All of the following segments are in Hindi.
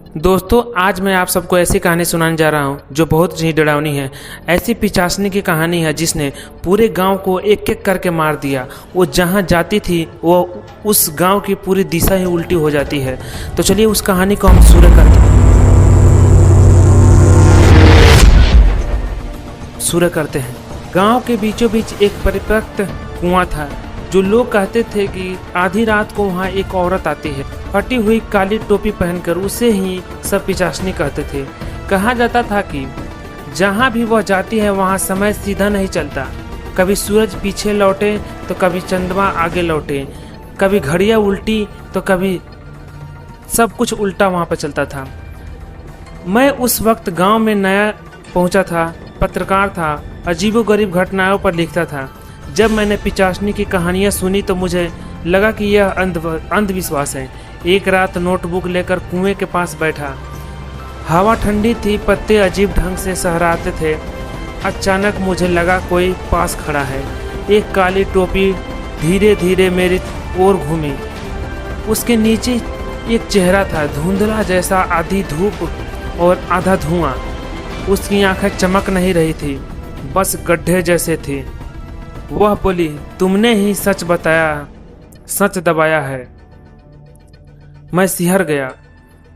दोस्तों, आज मैं आप सबको ऐसी कहानी सुनाने जा रहा हूं जो बहुत ही डरावनी है। ऐसी पिचासनी की कहानी है जिसने पूरे गांव को एक एक करके मार दिया। वो जहां जाती थी वो उस गांव की पूरी दिशा ही उल्टी हो जाती है। तो चलिए उस कहानी को हम शुरू करते हैं। गांव के बीचों बीच एक परित्यक्त कुआं था जो लोग कहते थे कि आधी रात को वहाँ एक औरत आती है, फटी हुई काली टोपी पहनकर। उसे ही सब पिचासनी कहते थे। कहा जाता था कि जहाँ भी वह जाती है वहाँ समय सीधा नहीं चलता। कभी सूरज पीछे लौटे तो कभी चंद्रमा आगे लौटे, कभी घड़ियाँ उल्टी तो कभी सब कुछ उल्टा वहाँ पर चलता था। मैं उस वक्त गांव में नया पहुँचा था, पत्रकार था, अजीबोगरीब घटनाओं पर लिखता था। जब मैंने पिचासनी की कहानियाँ सुनी तो मुझे लगा कि यह अंधविश्वास है। एक रात नोटबुक लेकर कुएं के पास बैठा। हवा ठंडी थी, पत्ते अजीब ढंग से सहराते थे। अचानक मुझे लगा कोई पास खड़ा है। एक काली टोपी धीरे धीरे मेरी ओर घूमी। उसके नीचे एक चेहरा था, धुंधला जैसा, आधी धूप और आधा धुआं। उसकी आंखें चमक नहीं रही थी, बस गड्ढे जैसे थी। वह बोली, तुमने ही सच बताया, सच दबाया है। मैं सिहर गया।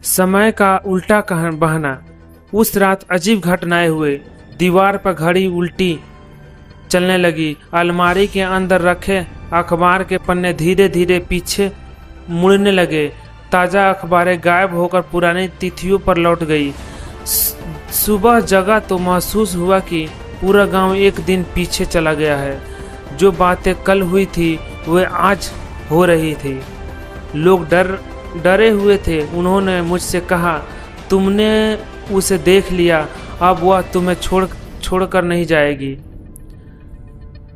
समय का उल्टा बहना। उस रात अजीब घटनाएं हुए। दीवार पर घड़ी उल्टी चलने लगी। अलमारी के अंदर रखे अखबार के पन्ने धीरे धीरे पीछे मुड़ने लगे। ताज़ा अखबारें गायब होकर पुरानी तिथियों पर लौट गई। सुबह जगा तो महसूस हुआ कि पूरा गांव एक दिन पीछे चला गया है। जो बातें कल हुई थी वे आज हो रही थी। लोग डरे हुए थे। उन्होंने मुझसे कहा, तुमने उसे देख लिया, अब वह तुम्हें छोड़कर नहीं जाएगी।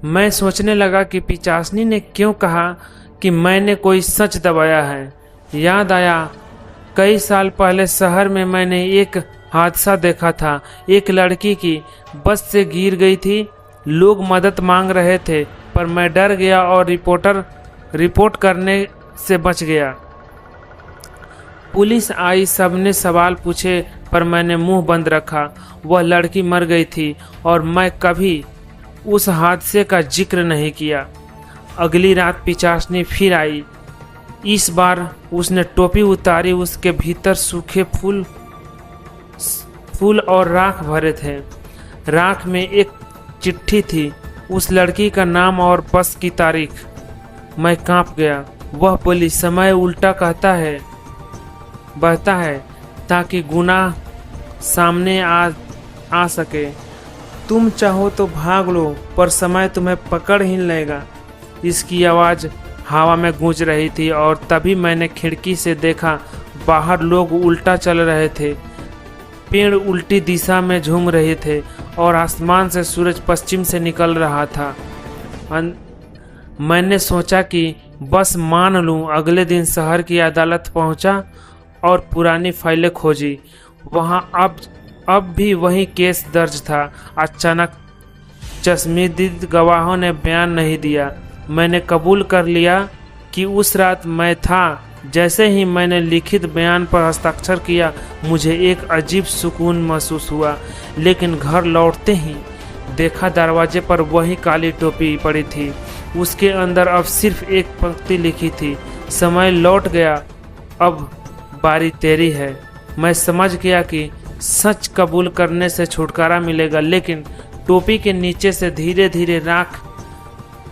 मैं सोचने लगा कि पिचासनी ने क्यों कहा कि मैंने कोई सच दबाया है। याद आया, कई साल पहले शहर में मैंने एक हादसा देखा था। एक लड़की की बस से गिर गई थी। लोग मदद मांग रहे थे पर मैं डर गया और रिपोर्ट करने से बच गया। पुलिस आई, सबने सवाल पूछे पर मैंने मुंह बंद रखा। वह लड़की मर गई थी और मैं कभी उस हादसे का जिक्र नहीं किया। अगली रात पिचासनी फिर आई। इस बार उसने टोपी उतारी। उसके भीतर सूखे फूल और राख भरे थे। राख में एक चिट्ठी थी, उस लड़की का नाम और बस की तारीख। मैं कांप गया। वह बोली, समय उल्टा बहता है ताकि गुनाह सामने आ सके। तुम चाहो तो भाग लो पर समय तुम्हें पकड़ ही लेगा। इसकी आवाज़ हवा में गूंज रही थी और तभी मैंने खिड़की से देखा, बाहर लोग उल्टा चल रहे थे। पेड़ उल्टी दिशा में झूम रहे थे और आसमान से सूरज पश्चिम से निकल रहा था। मैंने सोचा कि बस मान लूं। अगले दिन शहर की अदालत पहुंचा और पुरानी फाइलें खोजी। वहां अब भी वही केस दर्ज था। अचानक चश्मदीद गवाहों ने बयान नहीं दिया। मैंने कबूल कर लिया कि उस रात मैं था। जैसे ही मैंने लिखित बयान पर हस्ताक्षर किया, मुझे एक अजीब सुकून महसूस हुआ। लेकिन घर लौटते ही देखा, दरवाजे पर वही काली टोपी पड़ी थी। उसके अंदर अब सिर्फ एक पंक्ति लिखी थी, समय लौट गया, अब बारी तेरी है। मैं समझ गया कि सच कबूल करने से छुटकारा मिलेगा। लेकिन टोपी के नीचे से धीरे धीरे राख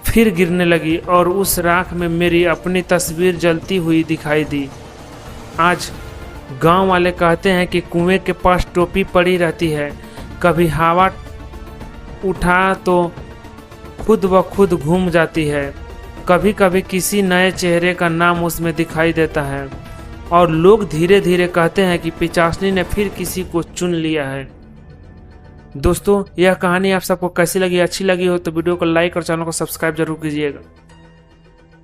फिर गिरने लगी और उस राख में मेरी अपनी तस्वीर जलती हुई दिखाई दी। आज गांव वाले कहते हैं कि कुएं के पास टोपी पड़ी रहती है। कभी हवा उठा तो खुद ब खुद घूम जाती है। कभी कभी किसी नए चेहरे का नाम उसमें दिखाई देता है। और लोग धीरे धीरे कहते हैं कि पिचासनी ने फिर किसी को चुन लिया है। दोस्तों, यह कहानी आप सबको कैसी लगी? अच्छी लगी हो तो वीडियो को लाइक और चैनल को सब्सक्राइब जरूर कीजिएगा।